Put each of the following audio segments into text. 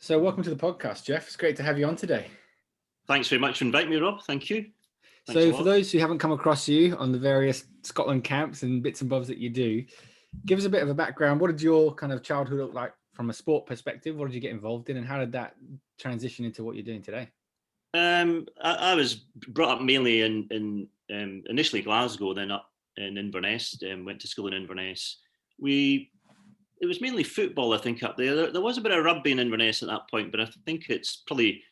So welcome to the podcast, Jeff. It's great to have you on today. Thanks very much for inviting me, Rob. Thank you. Thanks so for those who haven't come across you on the various Scotland camps and bits and bobs that you do, give us a bit of a background. What did your kind of childhood look like from a sport perspective? What did you get involved in and how did that transition into what you're doing today? I was brought up mainly in initially Glasgow, then up in Inverness, went to school in Inverness. It was mainly football, I think, up there. There was a bit of rugby in Inverness at that point, but I think it's probably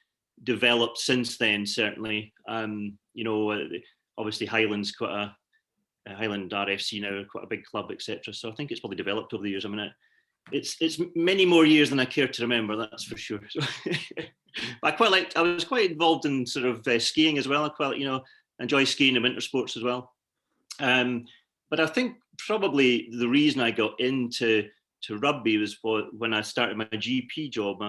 developed since then, certainly. Obviously Highland's quite Highland RFC now, quite a big club, etc. So I think it's probably developed over the years. I mean, it's many more years than I care to remember, that's for sure. So I was quite involved in sort of skiing as well. I quite, enjoy skiing and winter sports as well. But I think probably the reason I got into rugby was when I started my GP job.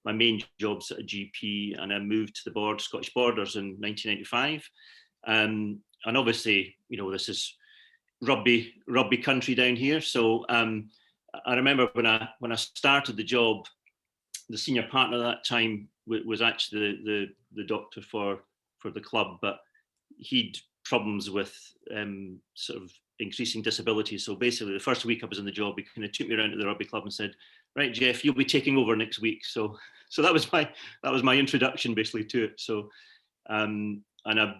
My main job's at a GP, and I moved to the Scottish Borders in 1995. And obviously, this is rugby country down here. So I remember when I started the job, the senior partner at that time was actually the doctor for the club, but he'd problems with sort of increasing disability. So basically, the first week I was in the job, he kind of took me around to the rugby club and said, "Right, Jeff, you'll be taking over next week." So that was my introduction basically to it. So and I've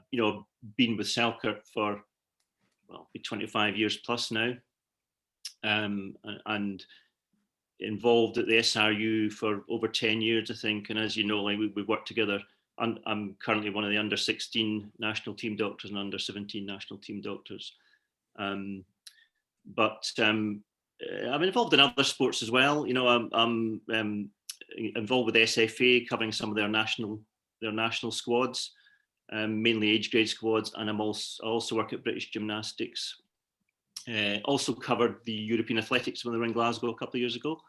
been with Selkirk for 25 years plus now, and involved at the SRU for over 10 years, I think. And as you know, we worked together. I'm currently one of the under 16 national team doctors and under 17 national team doctors. But I'm involved in other sports as well. I'm involved with SFA, covering some of their national squads, mainly age grade squads, and I also work at British Gymnastics. Also covered the European Athletics when they were in Glasgow a couple of years ago.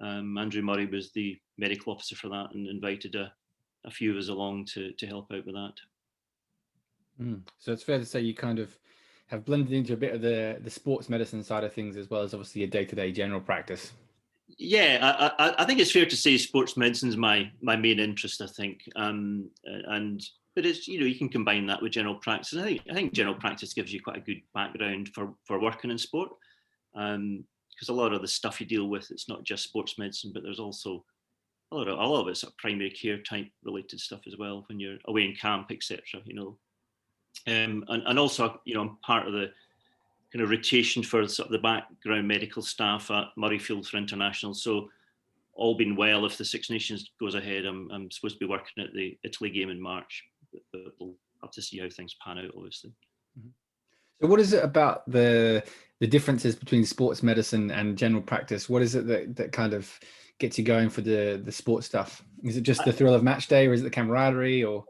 Andrew Murray was the medical officer for that and invited a few of us along to help out with that. So it's fair to say you kind of have blended into a bit of the sports medicine side of things, as well as obviously your day-to-day general practice. Yeah, I think it's fair to say sports medicine is my main interest, I think. But it's, you can combine that with general practice. I think general practice gives you quite a good background for working in sport. Because a lot of the stuff you deal with, it's not just sports medicine, but there's also a lot of it's sort of primary care type related stuff as well when you're away in camp, etc. And also, I'm part of the kind of rotation for sort of the background medical staff at Murrayfield for International. So all being well, if the Six Nations goes ahead, I'm supposed to be working at the Italy game in March, but we'll have to see how things pan out, obviously. So what is it about the differences between sports medicine and general practice? What is it that kind of gets you going for the sports stuff? Is it just the thrill of match day, or is it the camaraderie, or?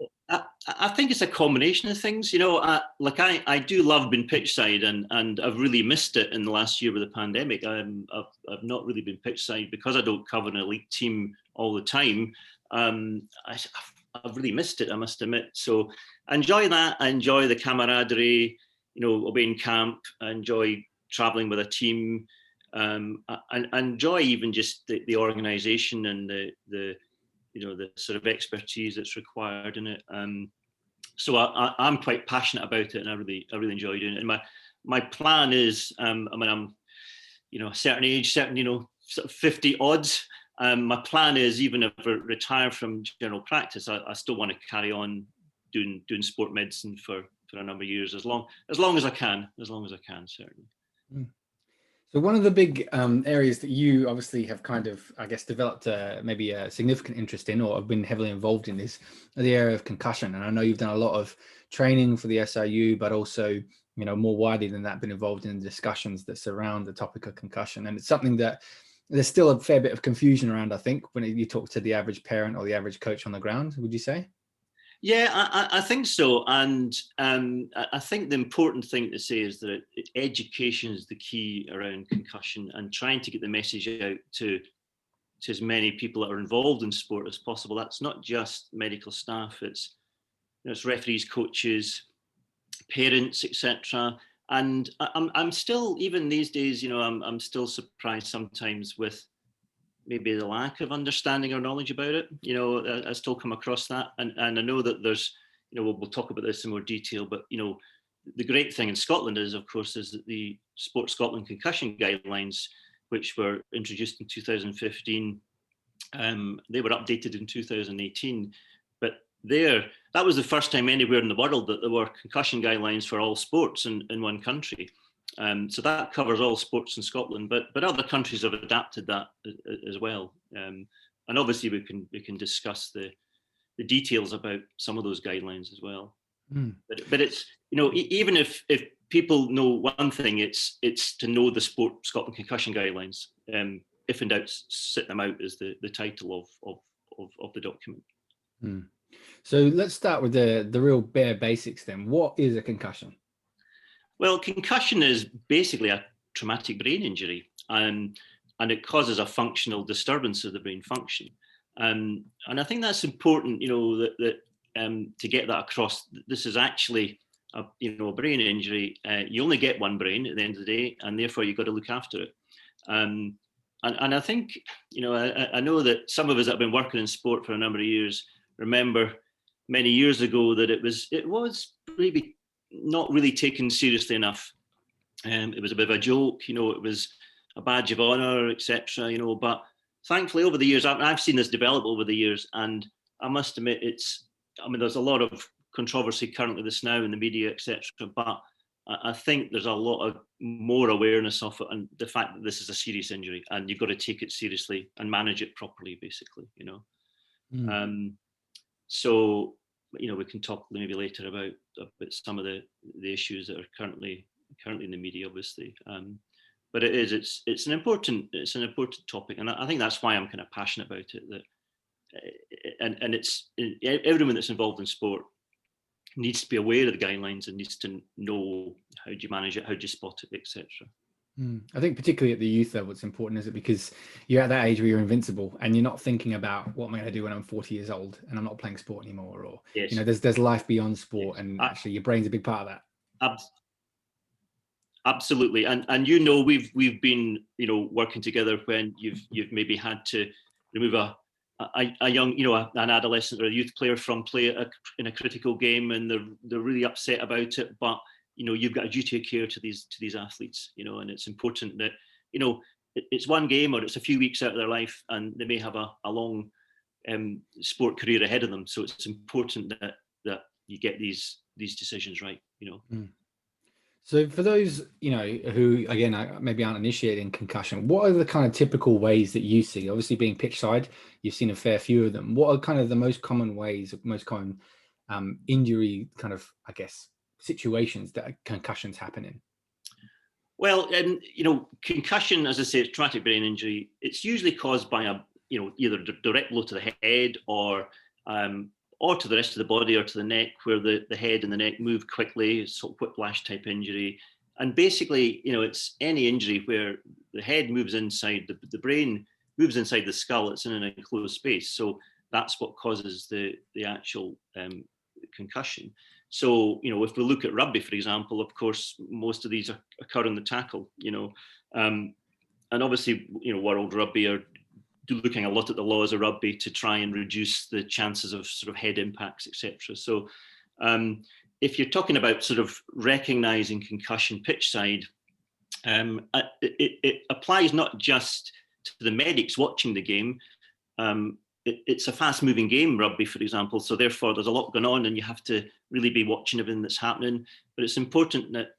I think it's a combination of things. I do love being pitch side, and I've really missed it in the last year with the pandemic. I've not really been pitch side because I don't cover an elite team all the time. I've really missed it, I must admit. So I enjoy that. I enjoy the camaraderie, away in camp. I enjoy traveling with a team. I enjoy even just the organisation and the sort of expertise that's required in it. So I'm quite passionate about it, and I really enjoy doing it. And my plan is, I'm a certain age, sort of 50 odds. My plan is, even if I retire from general practice, I still want to carry on doing sport medicine for a number of years, as long as I can, certainly. So one of the big areas that you obviously have kind of, I guess, developed maybe a significant interest in, or have been heavily involved in, is the area of concussion. And I know you've done a lot of training for the SRU, but also, more widely than that, been involved in the discussions that surround the topic of concussion. And it's something that there's still a fair bit of confusion around, I think, when you talk to the average parent or the average coach on the ground, would you say? Yeah, I think so. And I think the important thing to say is that education is the key around concussion, and trying to get the message out to as many people that are involved in sport as possible. That's not just medical staff, it's referees, coaches, parents, etc. And I'm still, even these days, I'm still surprised sometimes with maybe the lack of understanding or knowledge about it. I still come across that, and I know that there's, we'll talk about this in more detail, but the great thing in Scotland is, of course, is that the Sport Scotland concussion guidelines, which were introduced in 2015, they were updated in 2018, but that was the first time anywhere in the world that there were concussion guidelines for all sports in one country. So that covers all sports in Scotland, but other countries have adapted that as well. And obviously we can discuss the details about some of those guidelines as well. But it's, even if people know one thing, it's to know the Sport Scotland concussion guidelines. If in doubt, sit them out is the title of the document. So let's start with the real bare basics then. What is a concussion? Well, concussion is basically a traumatic brain injury, and it causes a functional disturbance of the brain function. And I think that's important, that to get that across. This is actually a brain injury. You only get one brain at the end of the day, and therefore you've got to look after it. And I think, I know that some of us that have been working in sport for a number of years remember many years ago that it was maybe not really taken seriously enough. It was a bit of a joke, it was a badge of honor, etc. But thankfully over the years, I've seen this develop over the years, and I must admit there's a lot of controversy currently this now in the media, etc. But I think there's a lot of more awareness of it, and the fact that this is a serious injury and you've got to take it seriously and manage it properly, basically, So, we can talk maybe later about some of the issues that are currently in the media, obviously. But it's an important topic, and I think that's why I'm kind of passionate about it. That and it's everyone that's involved in sport needs to be aware of the guidelines and needs to know how do you manage it, how do you spot it, etc. I think particularly at the youth level, it's important, is it? Because you're at that age where you're invincible and you're not thinking about what am I going to do when I'm 40 years old and I'm not playing sport anymore, or yes. There's life beyond sport, and actually your brain's a big part of that. Absolutely, and we've been working together when you've maybe had to remove a young an adolescent or a youth player from play in a critical game, and they're really upset about it, but you've got a duty of care to these athletes, and it's important that it's one game or it's a few weeks out of their life, and they may have a long sport career ahead of them, so it's important that you get these decisions right. So for those who again maybe aren't initiated in concussion, what are the kind of typical ways that you see? Obviously, being pitch side, you've seen a fair few of them. What are kind of the most common ways, most common injury kind of, I guess, situations that concussions happen in? Well, concussion, as I say, it's traumatic brain injury. It's usually caused by either direct blow to the head or to the rest of the body or to the neck, where the head and the neck move quickly. It's sort of whiplash type injury. And basically, it's any injury where the head moves inside, the brain moves inside the skull. It's in an enclosed space. So that's what causes the actual concussion. So, if we look at rugby, for example, of course, most of these occur in the tackle, and obviously, World Rugby are looking a lot at the laws of rugby to try and reduce the chances of sort of head impacts, etc. So if you're talking about sort of recognizing concussion pitch side, it applies not just to the medics watching the game. It's a fast moving game, rugby, for example. So therefore there's a lot going on and you have to really be watching everything that's happening. But it's important that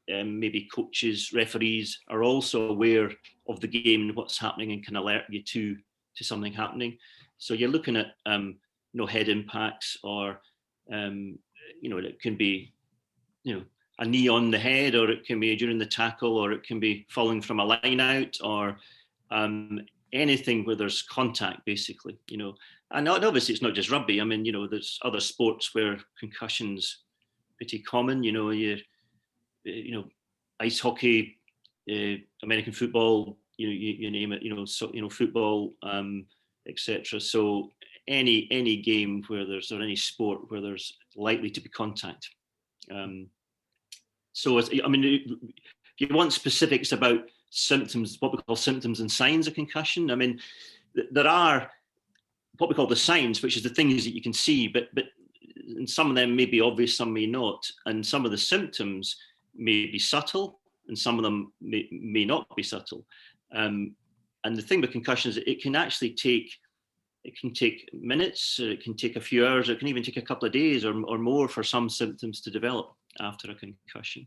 maybe coaches, referees are also aware of the game and what's happening and can alert you to something happening. So you're looking at head impacts, or it can be a knee on the head, or it can be during the tackle, or it can be falling from a line out, or anything where there's contact, basically. And obviously it's not just rugby. I mean, there's other sports where concussions pretty common. Ice hockey, American football, you name it, football, etc. So any game where or any sport where there's likely to be contact. So if you want specifics about symptoms, what we call symptoms and signs of concussion, I mean, there are what we call the signs, which is the things that you can see, but and some of them may be obvious, some may not, and some of the symptoms may be subtle, and some of them may not be subtle. And the thing with concussions, it can actually take minutes, it can take a few hours, it can even take a couple of days or more for some symptoms to develop after a concussion.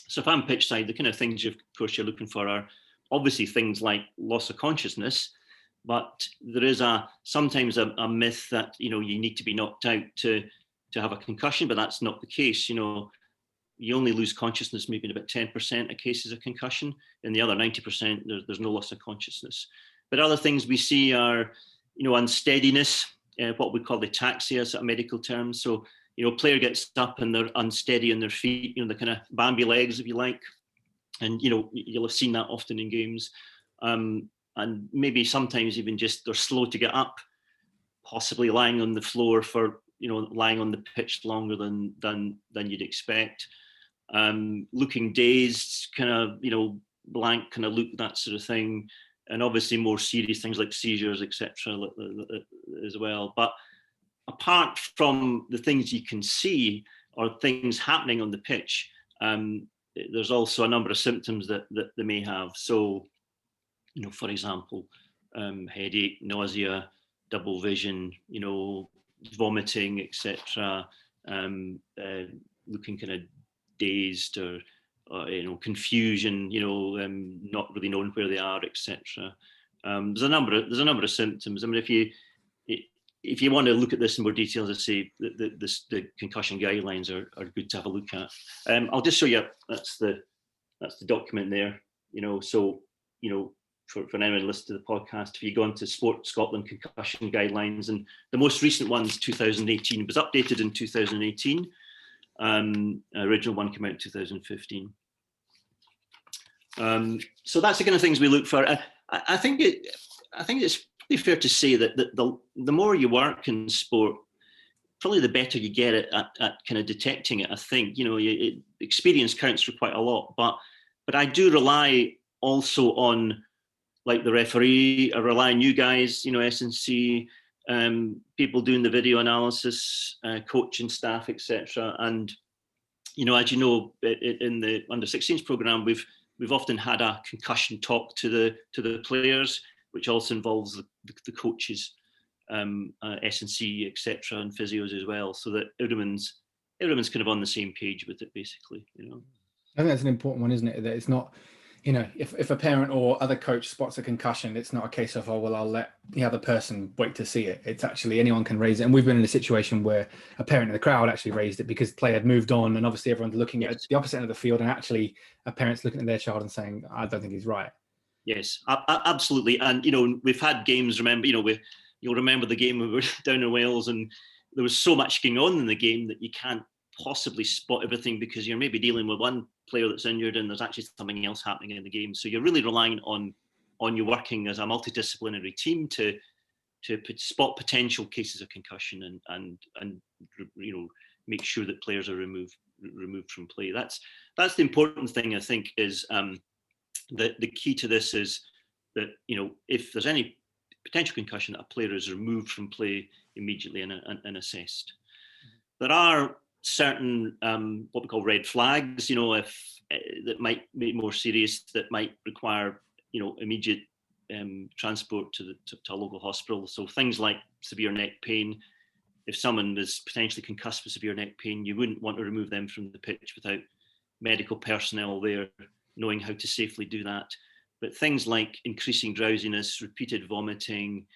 So if I'm pitch side, the kind of things, of course, you're looking for are obviously things like loss of consciousness, but there is sometimes a myth that, you need to be knocked out to have a concussion, but that's not the case. You only lose consciousness maybe in about 10% of cases of concussion. In the other 90%, there's no loss of consciousness. But other things we see are, unsteadiness, what we call ataxia, sort of medical terms. So, player gets up and they're unsteady on their feet, the kind of Bambi legs, if you like. And, you'll have seen that often in games. And maybe sometimes even just they're slow to get up, possibly lying on the floor for, lying on the pitch longer than you'd expect. Looking dazed, kind of, blank kind of look, that sort of thing. And obviously more serious things like seizures, etc., as well. But apart from the things you can see or things happening on the pitch, there's also a number of symptoms that they may have. So, for example, headache, nausea, double vision, vomiting, etc., looking kind of dazed or confusion, not really knowing where they are, etc. There's a number of symptoms. I mean, if you want to look at this in more detail, as I say, the concussion guidelines are good to have a look at. I'll just show you. That's the document there. So for anyone listening to the podcast, if you go into Sport Scotland concussion guidelines, and the most recent one's 2018, it was updated in 2018. Original one came out in 2015. So that's the kind of things we look for. I think it's pretty fair to say that the more you work in sport, probably the better you get at kind of detecting it. I think experience counts for quite a lot, but I do rely also on, like, the referee. I rely on you guys, S&C, people doing the video analysis, coaching staff, etc. And as you know, in the under 16s program, we've often had a concussion talk to the players, which also involves the coaches, S&C, etc., and physios as well, so that everyone's kind of on the same page with it, basically. I think that's an important one, isn't it? That it's not, if a parent or other coach spots a concussion, it's not a case of, oh, well, I'll let the other person wait to see it. It's actually anyone can raise it. And we've been in a situation where a parent in the crowd actually raised it because the player had moved on, and obviously everyone's looking at the opposite end of the field, and actually a parent's looking at their child and saying, I don't think he's right. Yes, absolutely. And, we've had games, remember, you'll remember the game we were down in Wales, and there was so much going on in the game that you can't possibly spot everything because you're maybe dealing with one player that's injured and there's actually something else happening in the game. So you're really relying on you working as a multidisciplinary team to spot potential cases of concussion and make sure that players are removed from play. That's the important thing, I think, is that the key to this is that if there's any potential concussion, that a player is removed from play immediately and assessed. There are certain what we call red flags, if that might be more serious, that might require immediate transport to a local hospital. So things like severe neck pain. If someone is potentially concussed with severe neck pain, you wouldn't want to remove them from the pitch without medical personnel there knowing how to safely do that. But things like increasing drowsiness, repeated vomiting,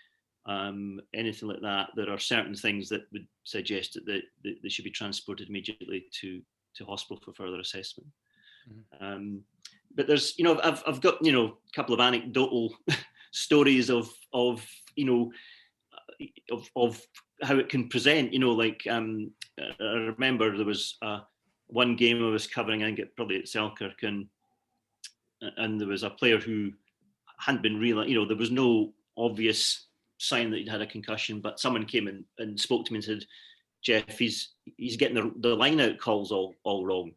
anything like that, there are certain things that would suggest that they should be transported immediately to hospital for further assessment. Mm-hmm. But there's, I've got, a couple of anecdotal stories of how it can present, I remember there was one game I was covering, I think probably at Selkirk, and there was a player who hadn't been there was no obvious sign that he'd had a concussion, but someone came and spoke to me and said, Jeff, he's getting the line out calls all wrong.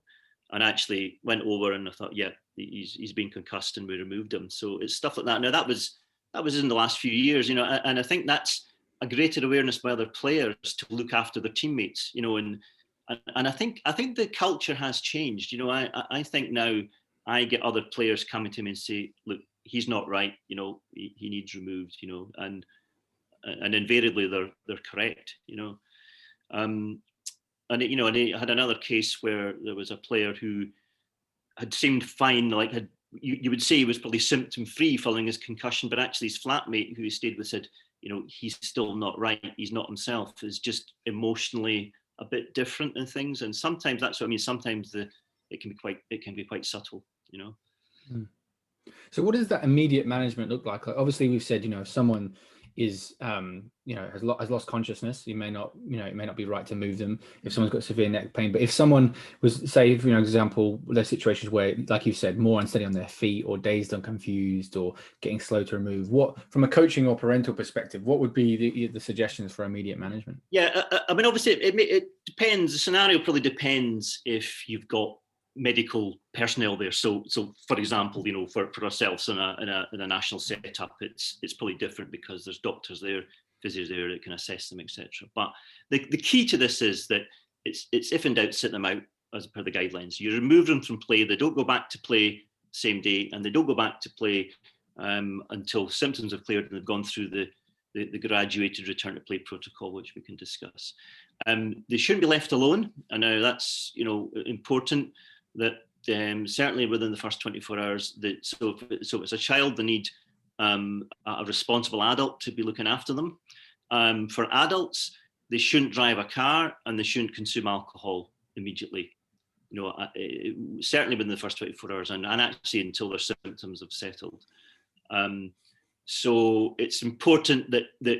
And actually went over and I thought, yeah, he's been concussed, and we removed him. So it's stuff like that. Now that was was in the last few years, and I think that's a greater awareness by other players to look after their teammates, and I think the culture has changed. I think now I get other players coming to me and say, look, he's not right, he needs removed, and invariably they're correct, and and I had another case where there was a player who had seemed fine, like you would say he was probably symptom free following his concussion, but actually his flatmate who he stayed with said, he's still not right, he's not himself, is just emotionally a bit different in things. And sometimes that's what I mean, sometimes it can be quite subtle. Mm. So what does that immediate management look like? Obviously we've said, if someone is, has lost consciousness, it may not be right to move them if someone's got severe neck pain. But if someone was, say, for example, there's situations where, like you said, more unsteady on their feet or dazed and confused or getting slow to remove, what, from a coaching or parental perspective, what would be the suggestions for immediate management? Yeah, I mean, obviously it depends. The scenario probably depends if you've got medical personnel there. So for example, for ourselves in a national setup, it's probably different because there's doctors there, physios there that can assess them, etc. But the key to this is that it's if in doubt, sit them out as per the guidelines. You remove them from play. They don't go back to play same day, and they don't go back to play until symptoms have cleared and they've gone through the graduated return to play protocol, which we can discuss. They shouldn't be left alone. And now that's important. That certainly within the first 24 hours, so as a child, they need a responsible adult to be looking after them. For adults, they shouldn't drive a car and they shouldn't consume alcohol immediately. Certainly within the first 24 hours, and actually until their symptoms have settled. So it's important that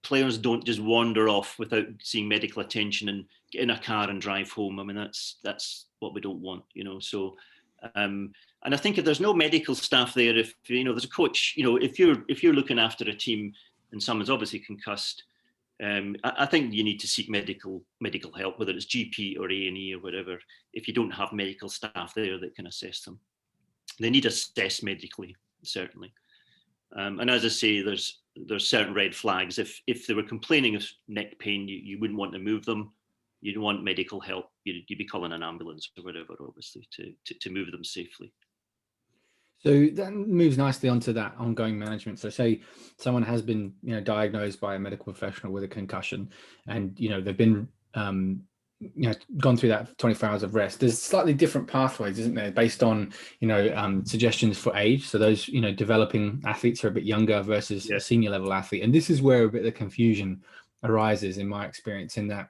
players don't just wander off without seeing medical attention and get in a car and drive home. I mean, that's what we don't want, So, and I think if there's no medical staff there, if there's a coach, if you're looking after a team and someone's obviously concussed, I think you need to seek medical help, whether it's GP or A&E or whatever. If you don't have medical staff there that can assess them, they need assessed medically, certainly. And as I say, there's certain red flags. If they were complaining of neck pain, you wouldn't want to move them. You'd want medical help. You'd be calling an ambulance or whatever, obviously, to move them safely. So that moves nicely onto that ongoing management. So say someone has been, diagnosed by a medical professional with a concussion, and they've been, gone through that 24 hours of rest. There's slightly different pathways, isn't there, based on suggestions for age. So those developing athletes are a bit younger versus a senior level athlete, and this is where a bit of the confusion arises, in my experience, in that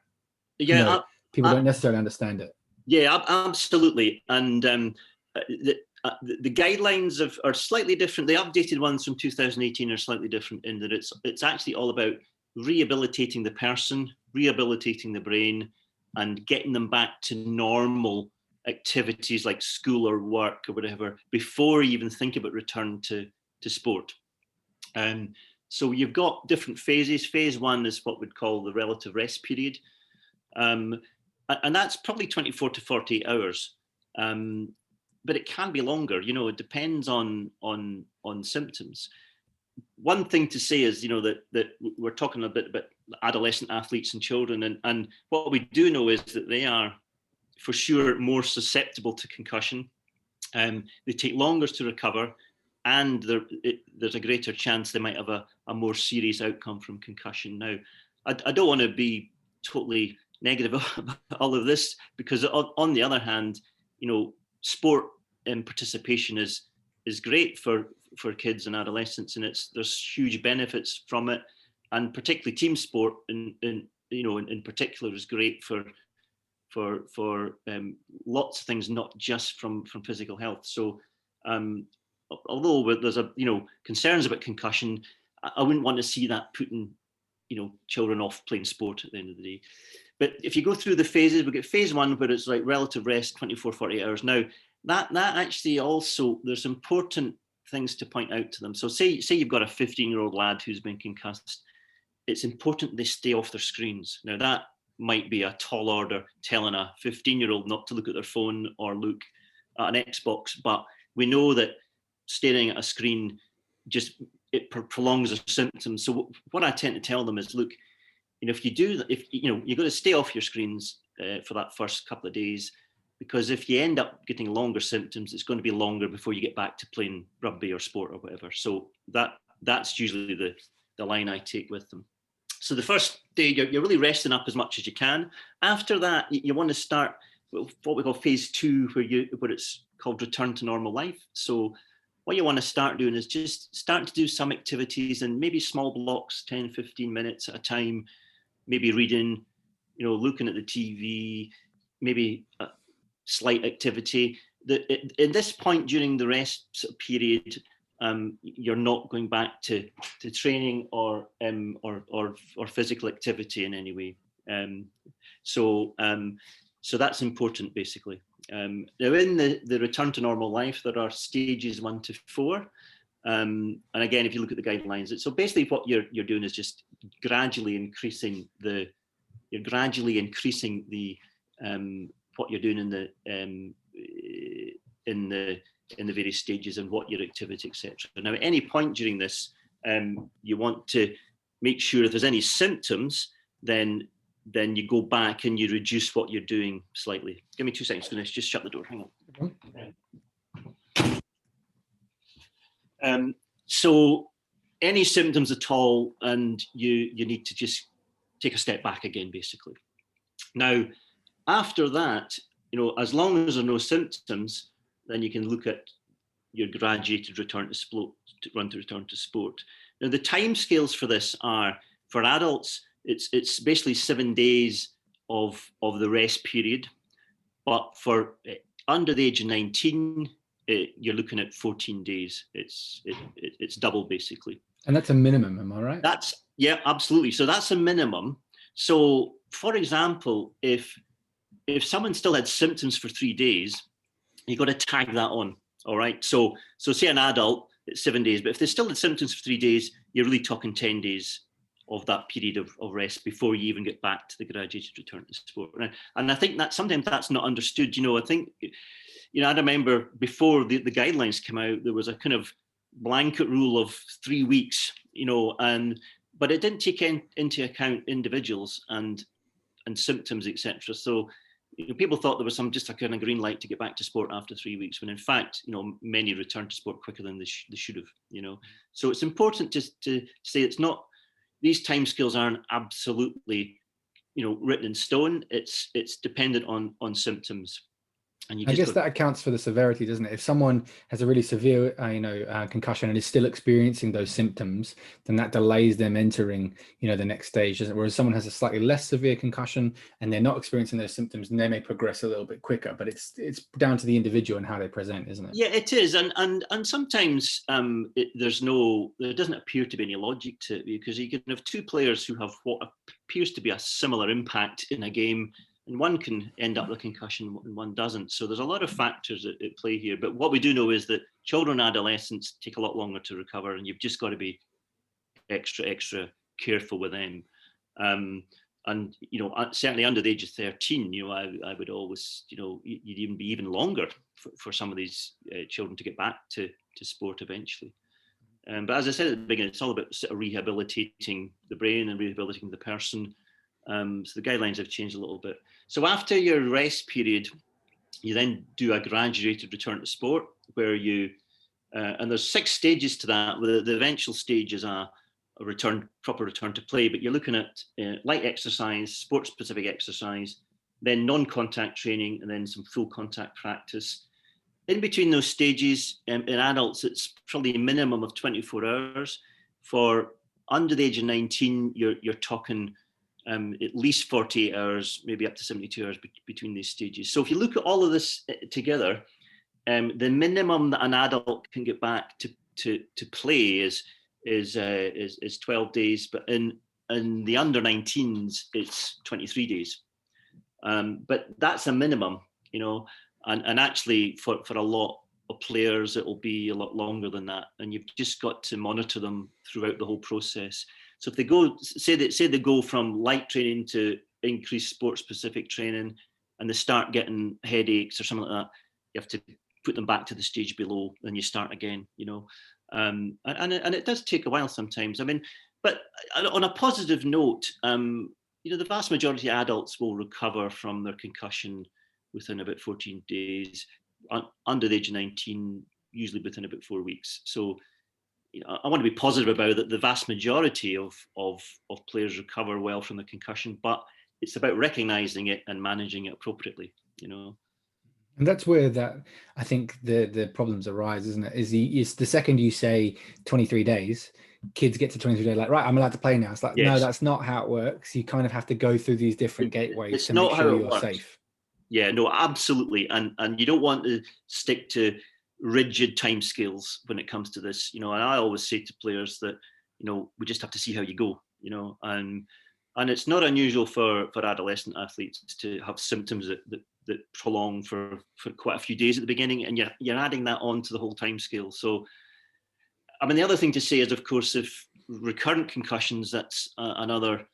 people don't necessarily understand it. Yeah, absolutely. And the guidelines are slightly different. The updated ones from 2018 are slightly different in that it's actually all about rehabilitating the person, rehabilitating the brain, and getting them back to normal activities like school or work or whatever before you even think about return to sport. So you've got different phases. Phase 1 is what we'd call the relative rest period. And that's probably 24 to 48 hours. But it can be longer, it depends on symptoms. One thing to say is, that we're talking a bit about adolescent athletes and children, and what we do know is that they are for sure more susceptible to concussion. They take longer to recover, and there's a greater chance they might have a more serious outcome from concussion. Now, I don't want to be totally negative about all of this, because on the other hand, sport and participation is great for kids and adolescents, and there's huge benefits from it, and particularly team sport in particular is great for lots of things, not just from physical health. So although there's concerns about concussion, I wouldn't want to see that putting children off playing sport at the end of the day. But if you go through the phases, we get phase 1 where it's like relative rest, 24, 48 hours. Now that actually also, there's important things to point out to them. So say you've got a 15-year-old lad who's been concussed, it's important they stay off their screens. Now that might be a tall order, telling a 15-year-old not to look at their phone or look at an Xbox, but we know that staring at a screen it prolongs the symptoms. So what I tend to tell them is, look, if you do that, if you've got to stay off your screens for that first couple of days, because if you end up getting longer symptoms, it's going to be longer before you get back to playing rugby or sport or whatever. So that's usually the line I take with them. So the first day, you're really resting up as much as you can. After that, you want to start what we call phase 2, where it's called return to normal life. So what you want to start doing is just start to do some activities and maybe small blocks, 10, 15 minutes at a time, maybe reading, looking at the TV, maybe a slight activity. At this point during the rest period, you're not going back to training or physical activity in any way. So that's important, basically. Now, in the return to normal life, there are stages 1 to 4. And again, if you look at the guidelines, so basically what you're doing is just gradually increasing the what you're doing in the various stages and what your activity, etc. Now, at any point during this, you want to make sure if there's any symptoms, then you go back and you reduce what you're doing slightly. Give me 2 seconds. I'm going to just shut the door. Hang on. So any symptoms at all, and you need to just take a step back again, basically. Now, after that, as long as there are no symptoms, then you can look at your graduated return to sport. Now, the timescales for this are, for adults, it's basically 7 days of the rest period, but for under the age of 19, you're looking at 14 days. It's double, basically. And that's a minimum, am I right? Yeah, absolutely. So that's a minimum. So, for example, if someone still had symptoms for 3 days, you've got to tag that on. All right. So say an adult, it's 7 days, but if they still had symptoms for 3 days, you're really talking 10 days of that period of rest before you even get back to the graduated return to sport. And I think that sometimes that's not understood. I think, I remember before the guidelines came out, there was a kind of blanket rule of 3 weeks, but it didn't take into account individuals and symptoms, etc. So people thought there was just a kind of green light to get back to sport after 3 weeks, when in fact, many return to sport quicker than they should have. So it's important to say it's not, these timescales aren't absolutely, written in stone. It's dependent on symptoms. And I guess that accounts for the severity, doesn't it? If someone has a really severe, concussion and is still experiencing those symptoms, then that delays them entering, the next stage, doesn't it? Whereas someone has a slightly less severe concussion and they're not experiencing those symptoms, and they may progress a little bit quicker. But it's down to the individual and how they present, isn't it? Yeah, it is, and sometimes there doesn't appear to be any logic to it, because you can have 2 players who have what appears to be a similar impact in a game, and one can end up with a concussion and one doesn't. So there's a lot of factors at play here. But what we do know is that children and adolescents take a lot longer to recover, and you've just got to be extra careful with them. And certainly under the age of 13, I would always, you'd even be even longer for some of these children to get back to sport eventually. But as I said at the beginning, it's all about sort of rehabilitating the brain and rehabilitating the person. So the guidelines have changed a little bit. So after your rest period, you then do a graduated return to sport, where and there's 6 stages to that. The eventual stage is a proper return to play, but you're looking at light exercise, sport-specific exercise, then non-contact training, and then some full contact practice. In between those stages, in adults, it's probably a minimum of 24 hours. For under the age of 19, you're talking at least 48 hours, maybe up to 72 hours between these stages. So if you look at all of this together, the minimum that an adult can get back to play is 12 days, but in the under 19s, it's 23 days. But that's a minimum, and actually for a lot of players, it will be a lot longer than that. And you've just got to monitor them throughout the whole process. So if they go, say they go from light training to increased sport-specific training, and they start getting headaches or something like that, you have to put them back to the stage below, then you start again, And it does take a while sometimes. I mean, but on a positive note, the vast majority of adults will recover from their concussion within about 14 days. Under the age of 19, usually within about 4 weeks. So I want to be positive about that. The vast majority of players recover well from the concussion, but it's about recognizing it and managing it appropriately. And that's where I think the problems arise, isn't it? Is the second you say 23 days, kids get to 23 days, like, right, I'm allowed to play now. It's like, no, that's not how it works. You kind of have to go through these different gateways to make sure you're safe. Yeah, no, absolutely. And you don't want to stick to rigid timescales when it comes to this, and I always say to players that, we just have to see how you go, and it's not unusual for adolescent athletes to have symptoms that prolong for quite a few days at the beginning, and you're adding that on to the whole timescale. So, I mean, the other thing to say is, of course, if recurrent concussions, that's another.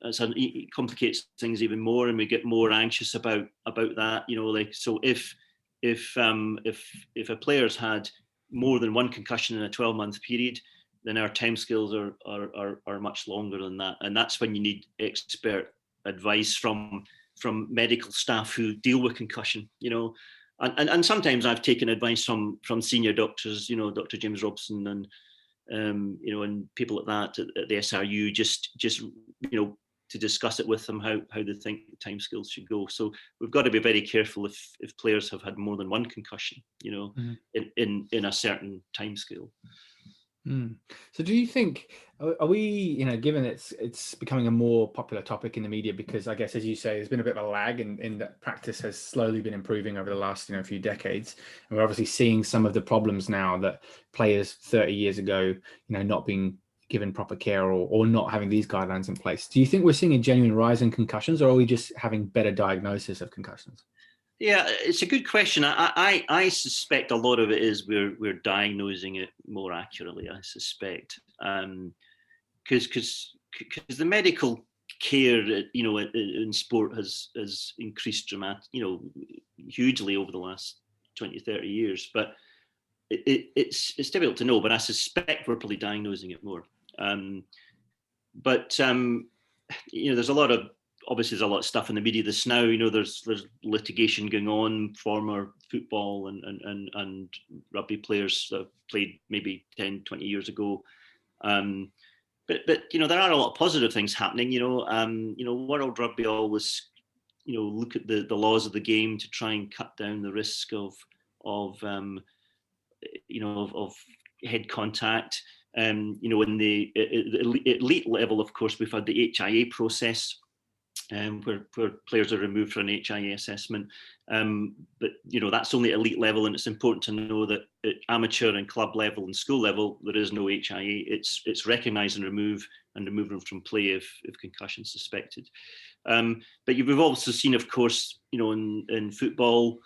It complicates things even more, and we get more anxious about that. So if a player's had more than one concussion in a 12-month period, then our timescales are much longer than that, and that's when you need expert advice from medical staff who deal with concussion. And sometimes I've taken advice from senior doctors, Dr. James Robson and and people like that at the SRU, just to discuss it with them how they think the timescales should go. So we've got to be very careful if players have had more than one concussion, in a certain timescale. So do you think, are we, given it's becoming a more popular topic in the media, because I guess, as you say, there's been a bit of a lag in that practice has slowly been improving over the last few decades, and we're obviously seeing some of the problems now that players 30 years ago not being given proper care or not having these guidelines in place. Do you think we're seeing a genuine rise in concussions, or are we just having better diagnosis of concussions? Yeah, it's a good question. I suspect a lot of it is we're diagnosing it more accurately. I suspect, because the medical care in sport has increased hugely over the last 20, 30 years. But it's difficult to know. But I suspect we're probably diagnosing it more. There's a lot of. Obviously, there's a lot of stuff in the media this now. There's litigation going on. Former football and rugby players that played maybe 10, 20 years ago. But there are a lot of positive things happening. World Rugby always look at the laws of the game to try and cut down the risk of head contact. In the elite level, of course, we've had the HIA process. Where players are removed for an HIA assessment, but that's only elite level, and it's important to know that at amateur and club level and school level there is no HIA. It's recognise and remove them from play if concussion suspected. But we've also seen, of course, in football,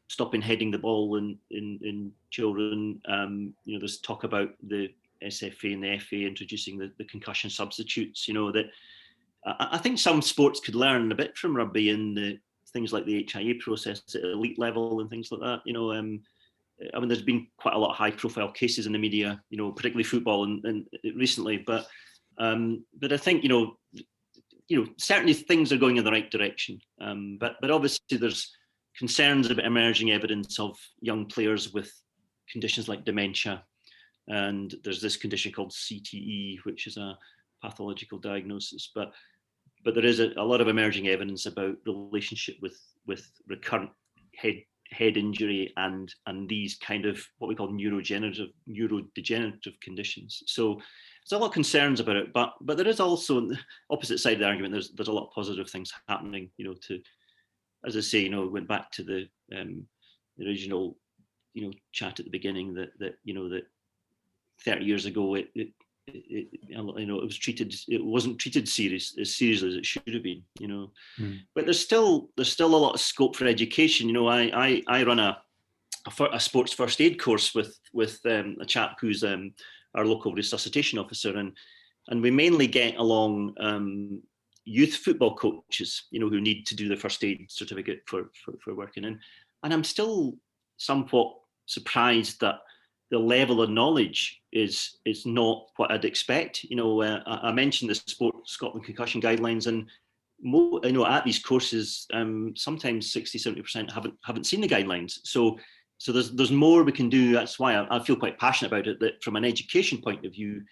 stopping heading the ball in children. There's talk about the SFA and the FA introducing the concussion substitutes. That. I think some sports could learn a bit from rugby in the things like the HIA process at elite level and things like that. There's been quite a lot of high-profile cases in the media, particularly football and recently. But I think certainly things are going in the right direction. But obviously there's concerns about emerging evidence of young players with conditions like dementia, and there's this condition called CTE, which is a pathological diagnosis. But there is a lot of emerging evidence about relationship with recurrent head injury and these kind of what we call neurodegenerative conditions. So there's a lot of concerns about it, but there is also on the opposite side of the argument. There's a lot of positive things happening. To, as I say, went back to the original chat at the beginning that 30 years ago it wasn't treated as seriously as it should have been, But there's still a lot of scope for education. I run a sports first aid course with a chap who's our local resuscitation officer, and we mainly get along youth football coaches, who need to do the first aid certificate for working in. And I'm still somewhat surprised that the level of knowledge is not what I'd expect. You know, I mentioned the Sport Scotland concussion guidelines, and you know, at these courses, sometimes 60-70% haven't seen the guidelines. So there's more we can do. That's why I feel quite passionate about it. That from an education point of view,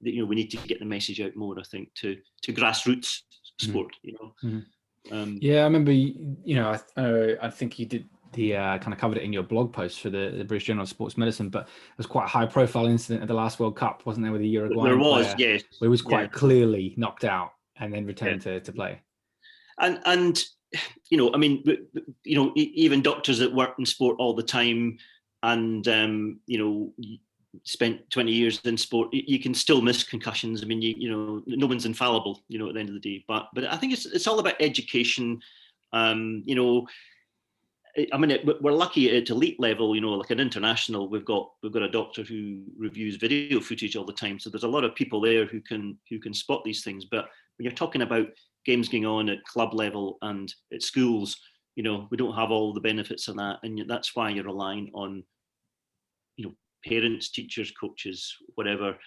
that, you know, we need to get the message out more, I think, to grassroots sport. You know. Yeah, I remember. You know, I think you did the kind of covered it in your blog post for the British Journal of Sports Medicine, but it was quite a high-profile incident at the last World Cup, wasn't there, with the Uruguayan There was, player, yes, where he was quite clearly knocked out and then returned to play. And you know, I mean, you know, even doctors that work in sport all the time, and you know, spent 20 years in sport, you can still miss concussions. I mean, you know, no one's infallible, you know, at the end of the day. But I think it's all about education. You know, I mean, we're lucky at elite level, you know, like an international, we've got a doctor who reviews video footage all the time. So there's a lot of people there who can spot these things. But when you're talking about games going on at club level and at schools, you know, we don't have all the benefits of that. And that's why you're relying on, you know, parents, teachers, coaches, whatever,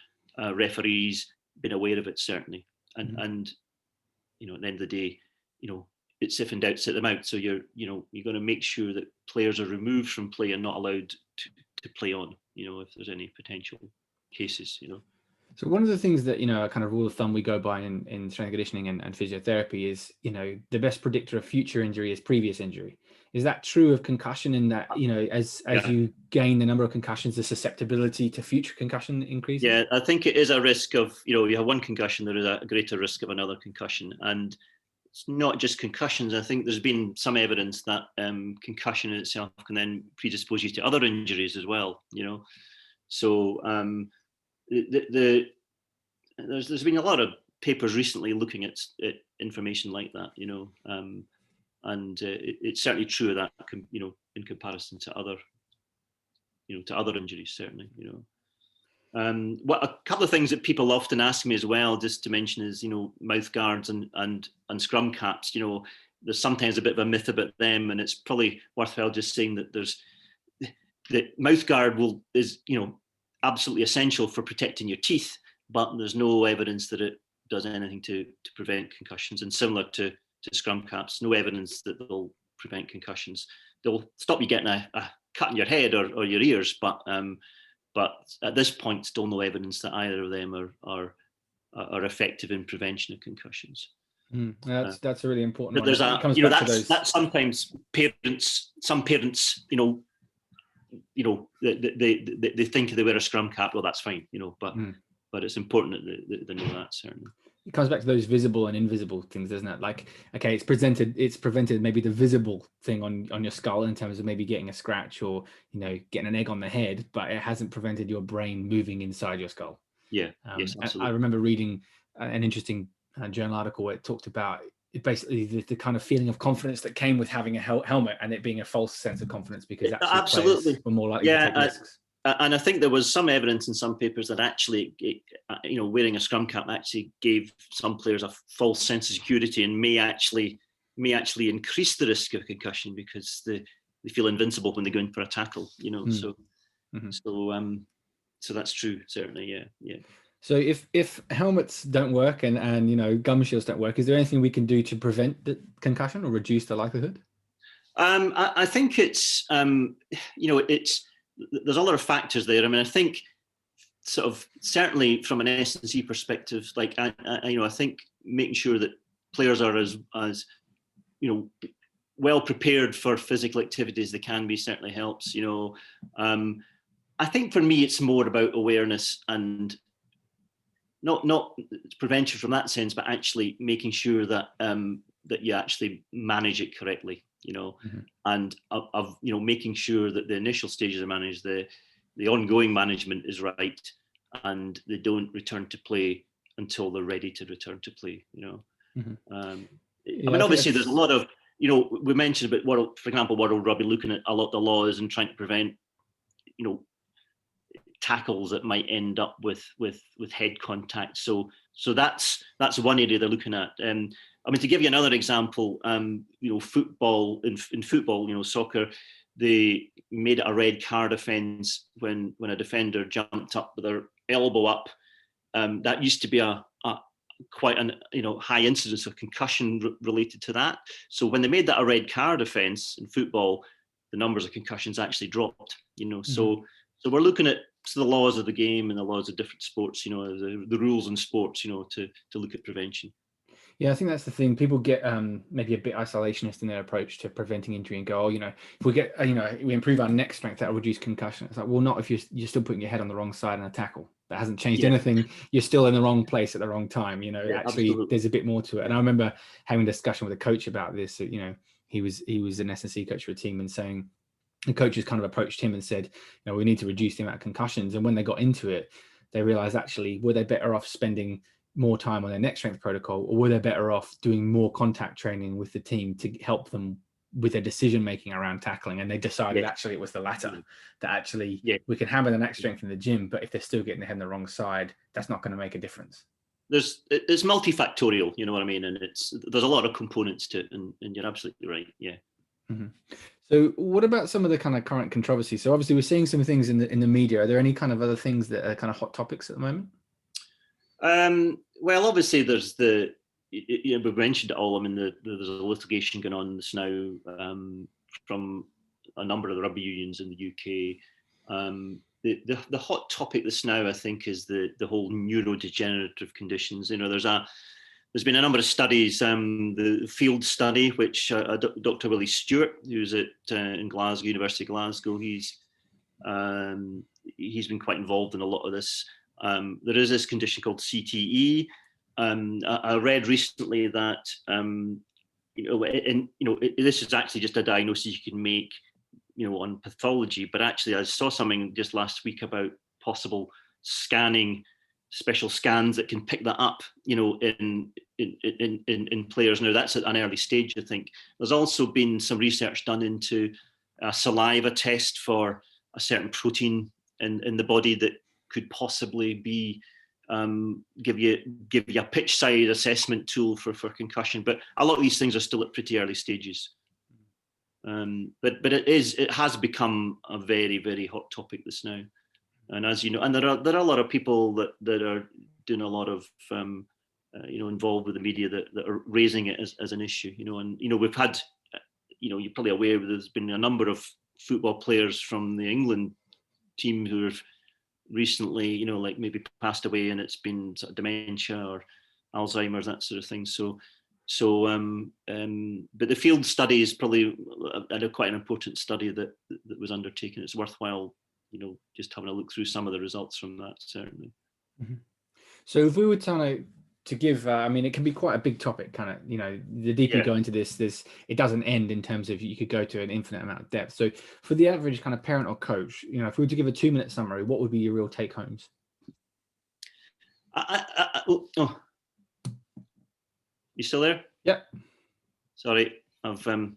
referees, being aware of it, certainly. And, you know, at the end of the day, you know, it's if in doubt, sit them out. So you're going to make sure that players are removed from play and not allowed to play on, you know, if there's any potential cases, you know. So one of the things that, you know, a kind of rule of thumb we go by in strength and conditioning and physiotherapy is, you know, the best predictor of future injury is previous injury. Is that true of concussion, in that, you know, as you gain the number of concussions, the susceptibility to future concussion increases? Yeah, I think it is a risk of, you know, you have one concussion, there is a greater risk of another concussion. And it's not just concussions. I think there's been some evidence that concussion in itself can then predispose you to other injuries as well, you know. So there's been a lot of papers recently looking at information like that, you know, and it's certainly true of that, you know, in comparison to other, you know, to other injuries, certainly, you know. What a couple of things that people often ask me as well, just to mention, is, you know, mouth guards and scrum caps. You know, there's sometimes a bit of a myth about them, and it's probably worthwhile just saying that the mouth guard is, you know, absolutely essential for protecting your teeth, but there's no evidence that it does anything to prevent concussions. And similar to scrum caps, no evidence that they'll prevent concussions. They'll stop you getting a cut in your head or your ears, but at this point, still no evidence that either of them are effective in prevention of concussions. That's a really important one. There's that sometimes some parents, you know, they think if they wear a scrum cap, well, that's fine, you know, but it's important that they know that, certainly. It comes back to those visible and invisible things, doesn't it? Like, okay, it's prevented maybe the visible thing on your skull in terms of maybe getting a scratch or, you know, getting an egg on the head, but it hasn't prevented your brain moving inside your skull. Yeah, yes, absolutely. I remember reading an interesting journal article where it talked about basically the kind of feeling of confidence that came with having a helmet, and it being a false sense of confidence because actually players were more likely to take risks. And I think there was some evidence in some papers that actually, you know, wearing a scrum cap actually gave some players a false sense of security and may actually increase the risk of concussion because they feel invincible when they go in for a tackle, you know. So that's true, certainly. Yeah. So if helmets don't work and you know, gum shields don't work, is there anything we can do to prevent the concussion or reduce the likelihood? I think it's you know, there's a lot of factors there. I mean, I think sort of certainly from an S&C perspective, like I think making sure that players are as you know, well prepared for physical activity as they can be certainly helps. You know, I think for me it's more about awareness and not prevention from that sense, but actually making sure that that you actually manage it correctly. You know, and of you know, making sure that the initial stages are managed, the ongoing management is right, and they don't return to play until they're ready to return to play. You know, I mean, obviously there's a lot of, you know, we mentioned about for example, World Rugby looking at a lot of the laws and trying to prevent, you know, tackles that might end up with head contact. So that's one area they're looking at. I mean, to give you another example, you know, football, in football, you know, soccer, they made it a red card offence when a defender jumped up with their elbow up. That used to be a quite an high incidence of concussion related to that. So when they made that a red card offence in football, the numbers of concussions actually dropped. So we're looking at the laws of the game and the laws of different sports. The rules in sports. To look at prevention. Yeah, I think that's the thing. People get maybe a bit isolationist in their approach to preventing injury and go, if we get, we improve our neck strength, that'll reduce concussion. It's like, well, not if you're still putting your head on the wrong side in a tackle. That hasn't changed anything. You're still in the wrong place at the wrong time. Actually, absolutely. There's a bit more to it. And I remember having a discussion with a coach about this. He was an S&C coach for a team, and saying the coaches kind of approached him and said, we need to reduce the amount of concussions. And when they got into it, they realized actually, were they better off spending more time on their neck strength protocol, or were they better off doing more contact training with the team to help them with their decision making around tackling? And they decided actually it was the latter, that actually we can hammer the neck strength in the gym, but if they're still getting their head on the wrong side, that's not going to make a difference. It's multifactorial, you know what I mean, and there's a lot of components to it, and you're absolutely right. Mm-hmm. So what about some of the kind of current controversy? So obviously we're seeing some things in the media. Are there any kind of other things that are kind of hot topics at the moment? Well, obviously there's we've mentioned it all. I mean, there's a litigation going on this now from a number of the rugby unions in the UK. The hot topic this now, I think, is the whole neurodegenerative conditions. There's been a number of studies. The field study, which Dr. Willie Stewart, who's in Glasgow, University of Glasgow, he's been quite involved in a lot of this. There is this condition called CTE. I read recently that this is actually just a diagnosis you can make, on pathology. But actually, I saw something just last week about possible special scans that can pick that up, in players. Now that's at an early stage, I think. There's also been some research done into a saliva test for a certain protein in the body that could possibly be give you a pitch side assessment tool for concussion. But a lot of these things are still at pretty early stages. But it has become a very, very hot topic this now. And as you know, and there are a lot of people that are doing a lot of involved with the media that are raising it as an issue. And we've had, you're probably aware there's been a number of football players from the England team who have recently, like maybe passed away, and it's been sort of dementia or Alzheimer's, that sort of thing. But the field study is probably quite an important study that was undertaken. It's worthwhile, just having a look through some of the results from that, certainly. Mm-hmm. So if we were to give, it can be quite a big topic, kind of, the deeper you go into this, it doesn't end in terms of you could go to an infinite amount of depth. So for the average kind of parent or coach, if we were to give a 2-minute summary, what would be your real take homes? You still there? Yeah. Sorry, I've gone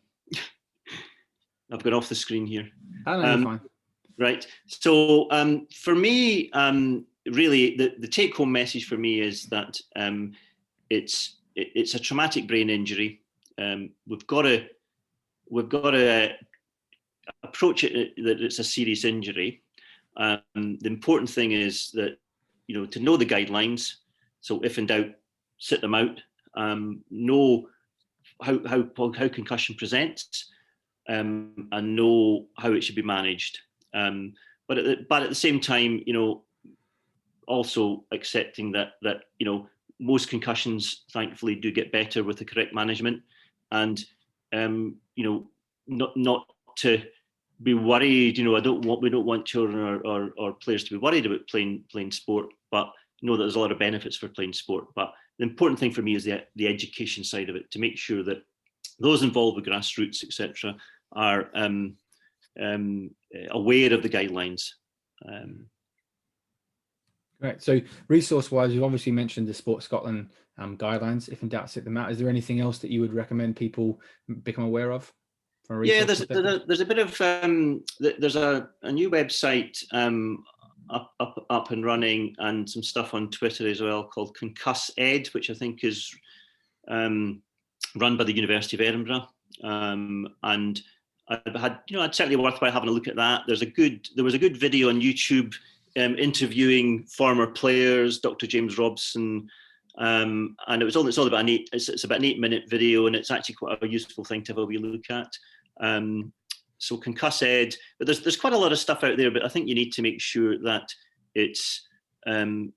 off the screen here. Oh, no, you're fine. Right. So for me, really, the take-home message for me is that it's a traumatic brain injury. We've got to approach it that it's a serious injury. The important thing is that to know the guidelines. So if in doubt, sit them out. Know how concussion presents, and know how it should be managed. But at the same time, also accepting that most concussions thankfully do get better with the correct management, and not to be worried. We don't want children or players to be worried about playing sport, but know that there's a lot of benefits for playing sport. But the important thing for me is the education side of it, to make sure that those involved with grassroots, etc., are aware of the guidelines. Right. So resource-wise, you've obviously mentioned the Sport Scotland guidelines. If in doubt, sit them out. Is there anything else that you would recommend people become aware of? There's a bit of there's a new website up and running, and some stuff on Twitter as well called Concussed, which I think is run by the University of Edinburgh, and I'd certainly worthwhile having a look at that. There was a good video on YouTube interviewing former players, Dr. James Robson, and it's about it's about an 8-minute video, and it's actually quite a useful thing to have a wee look at. So concussed, but there's quite a lot of stuff out there, but I think you need to make sure that it's on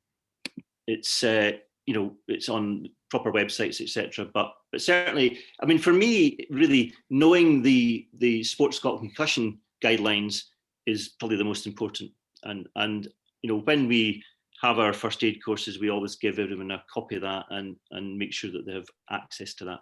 proper websites, etc. But certainly, I mean, for me, really knowing the Sports Scotland concussion guidelines is probably the most important. And when we have our first aid courses, we always give everyone a copy of that and make sure that they have access to that.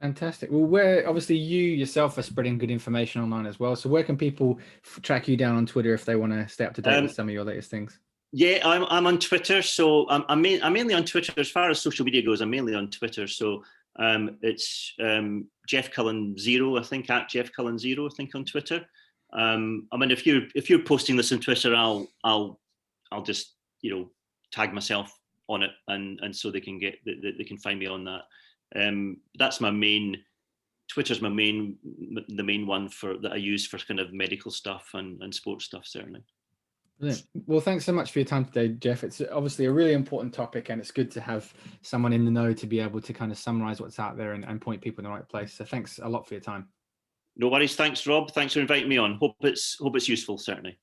Fantastic. Well, where obviously you yourself are spreading good information online as well. So where can people track you down on Twitter if they want to stay up to date with some of your latest things? Yeah, I'm on Twitter. So I'm mainly on Twitter. As far as social media goes, I'm mainly on Twitter. So it's Jeff Cullen 0, I think, at Jeff Cullen 0, I think, on Twitter. I mean, if you're posting this on Twitter, I'll just tag myself on it, and so they can find me on that. That's my main. Twitter's the main one that I use for kind of medical stuff and sports stuff, certainly. Brilliant. Well, thanks so much for your time today, Jeff. It's obviously a really important topic, and it's good to have someone in the know to be able to kind of summarize what's out there and point people in the right place. So thanks a lot for your time. No worries. Thanks, Rob. Thanks for inviting me on. Hope it's useful, certainly.